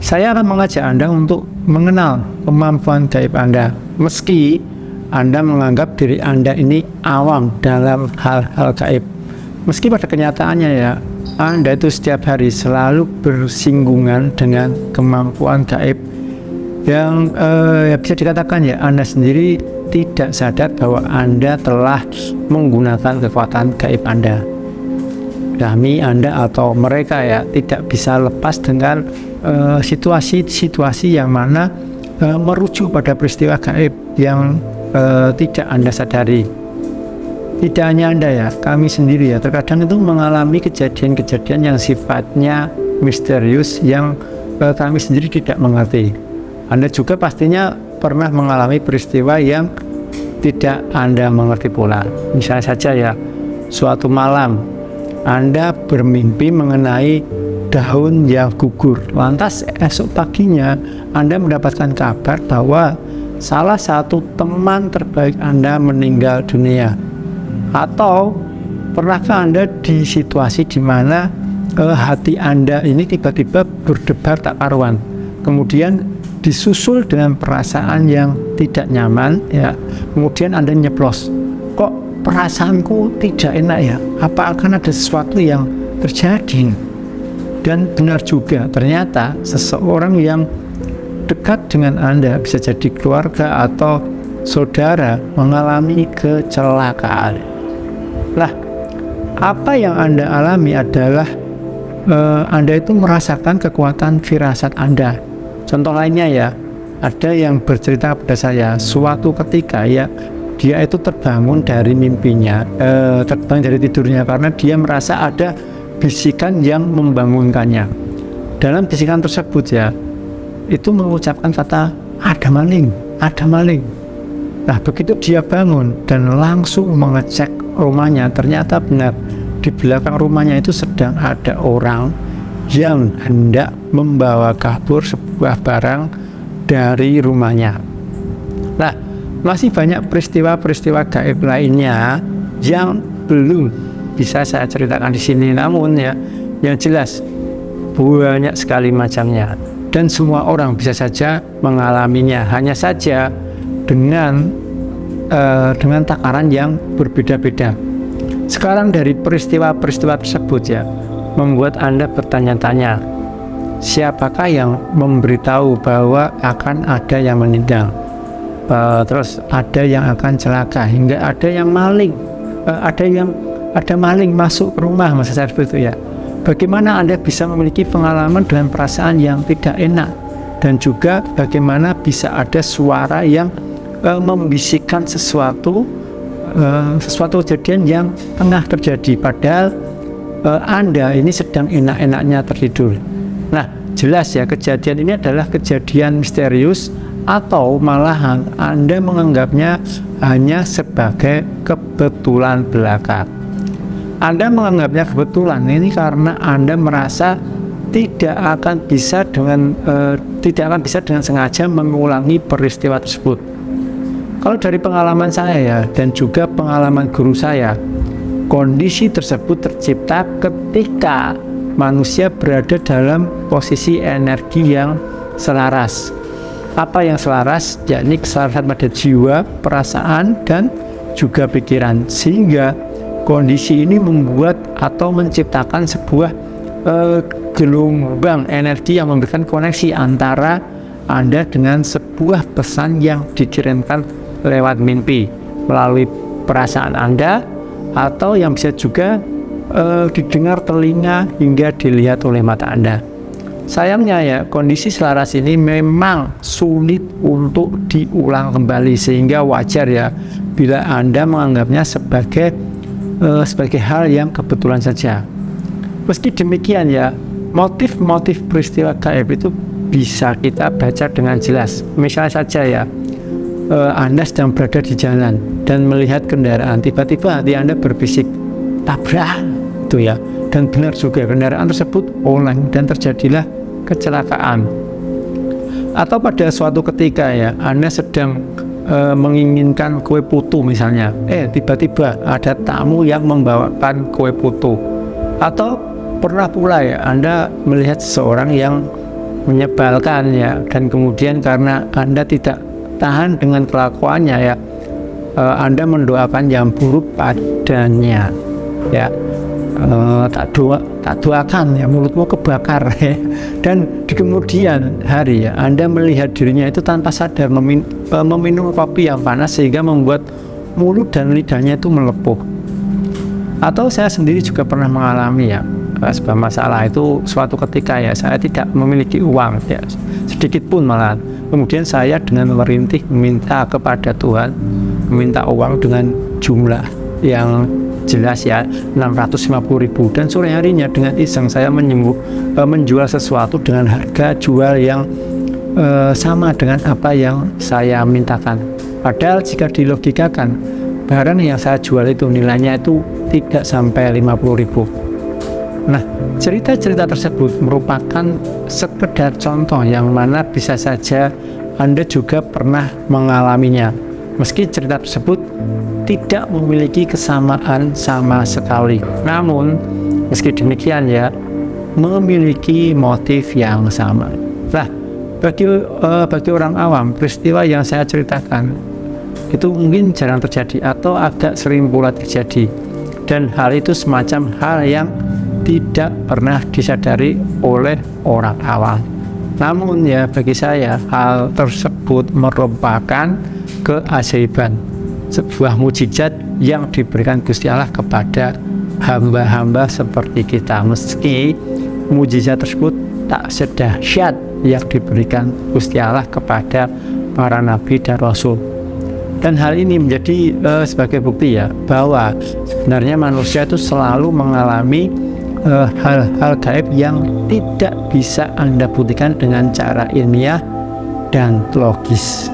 Saya akan mengajak Anda untuk mengenal kemampuan gaib Anda, meski Anda menganggap diri Anda ini awam dalam hal-hal gaib. Meski pada kenyataannya ya, Anda itu setiap hari selalu bersinggungan dengan kemampuan gaib yang ya bisa dikatakan ya Anda sendiri tidak sadar bahwa Anda telah menggunakan kekuatan gaib Anda. Kami, Anda atau mereka ya tidak bisa lepas dengan situasi-situasi yang mana merujuk pada peristiwa gaib yang tidak Anda sadari. Tidak hanya Anda ya, kami sendiri ya terkadang itu mengalami kejadian-kejadian yang sifatnya misterius yang kami sendiri tidak mengerti. Anda juga pastinya pernah mengalami peristiwa yang tidak Anda mengerti pula. Misalnya saja ya, suatu malam Anda bermimpi mengenai daun yang gugur. Lantas esok paginya Anda mendapatkan kabar bahwa salah satu teman terbaik Anda meninggal dunia. Atau pernahkah Anda di situasi di mana hati Anda ini tiba-tiba berdebar tak karuan, kemudian disusul dengan perasaan yang tidak nyaman ya, kemudian Anda nyeplos, kok perasaanku tidak enak ya, apa akan ada sesuatu yang terjadi? Dan benar juga, ternyata seseorang yang dekat dengan Anda, bisa jadi keluarga atau saudara, mengalami kecelakaan. Lah, apa yang Anda alami adalah Anda itu merasakan kekuatan firasat Anda. Contoh lainnya ya, ada yang bercerita kepada saya, suatu ketika ya dia itu terbangun dari mimpinya, terbangun dari tidurnya karena dia merasa ada bisikan yang membangunkannya. Dalam bisikan tersebut ya, itu mengucapkan kata ada maling, ada maling. Nah, begitu dia bangun dan langsung mengecek rumahnya, ternyata benar di belakang rumahnya itu sedang ada orang yang hendak membawa kabur sebuah barang dari rumahnya. Nah, masih banyak peristiwa-peristiwa gaib lainnya yang belum bisa saya ceritakan di sini, namun ya yang jelas banyak sekali macamnya dan semua orang bisa saja mengalaminya, hanya saja dengan takaran yang berbeda-beda. Sekarang dari peristiwa-peristiwa tersebut ya membuat Anda bertanya-tanya, siapakah yang memberitahu bahwa akan ada yang meninggal, terus ada yang akan celaka, hingga ada yang maling, ada maling masuk ke rumah, masa seperti itu ya. Bagaimana Anda bisa memiliki pengalaman dengan perasaan yang tidak enak, dan juga bagaimana bisa ada suara yang membisikkan sesuatu kejadian yang tengah terjadi, padahal Anda ini sedang enak-enaknya tertidur. Nah, jelas ya kejadian ini adalah kejadian misterius, atau malahan Anda menganggapnya hanya sebagai kebetulan belaka. Anda menganggapnya kebetulan ini karena Anda merasa tidak akan bisa dengan sengaja mengulangi peristiwa tersebut. Kalau dari pengalaman saya ya, dan juga pengalaman guru saya, kondisi tersebut tercipta ketika manusia berada dalam posisi energi yang selaras. Apa yang selaras? Yakni keselarasan pada jiwa, perasaan, dan juga pikiran. Sehingga kondisi ini membuat atau menciptakan sebuah gelombang energi yang memberikan koneksi antara Anda dengan sebuah pesan yang dikirimkan lewat mimpi melalui perasaan Anda, atau yang bisa juga didengar telinga hingga dilihat oleh mata Anda. Sayangnya ya, kondisi selaras ini memang sulit untuk diulang kembali, sehingga wajar ya bila Anda menganggapnya sebagai hal yang kebetulan saja. Meski demikian ya, motif-motif peristiwa gaib itu bisa kita baca dengan jelas. Misalnya saja ya, Anda sedang berada di jalan dan melihat kendaraan, tiba-tiba hati Anda berbisik tabrak itu ya, dan benar juga kendaraan tersebut oleng dan terjadilah kecelakaan. Atau pada suatu ketika ya, Anda sedang menginginkan kue putu misalnya, tiba-tiba ada tamu yang membawakan kue putu. Atau pernah pula ya Anda melihat seseorang yang menyebalkan ya, dan kemudian karena Anda tidak tahan dengan kelakuannya ya, Anda mendoakan yang buruk padanya ya. Tak doakan ya mulutmu kebakar ya. Dan di kemudian hari ya, Anda melihat dirinya itu tanpa sadar meminum kopi yang panas sehingga membuat mulut dan lidahnya itu melepuh. Atau saya sendiri juga pernah mengalami ya, sebuah masalah itu suatu ketika ya, saya tidak memiliki uang ya, sedikit pun malah. Kemudian saya dengan merintih meminta kepada Tuhan, meminta uang dengan jumlah yang jelas ya, 650.000, dan sore harinya dengan iseng saya menjual sesuatu dengan harga jual yang sama dengan apa yang saya mintakan. Padahal jika dilogikakan, barang yang saya jual itu nilainya itu tidak sampai 50.000. Nah, cerita-cerita tersebut merupakan sekedar contoh yang mana bisa saja Anda juga pernah mengalaminya, meski cerita tersebut tidak memiliki kesamaan sama sekali. Namun, meski demikian ya, memiliki motif yang sama. Nah, bagi orang awam, peristiwa yang saya ceritakan itu mungkin jarang terjadi atau agak sering pula terjadi. Dan hal itu semacam hal yang tidak pernah disadari oleh orang awam. Namun ya, bagi saya hal tersebut merupakan keajaiban, sebuah mukjizat yang diberikan Gusti Allah kepada hamba-hamba seperti kita, meski mukjizat tersebut tak sedahsyat yang diberikan Gusti Allah kepada para nabi dan rasul. Dan hal ini menjadi sebagai bukti ya, bahwa sebenarnya manusia itu selalu mengalami hal-hal gaib yang tidak bisa Anda buktikan dengan cara ilmiah dan logis.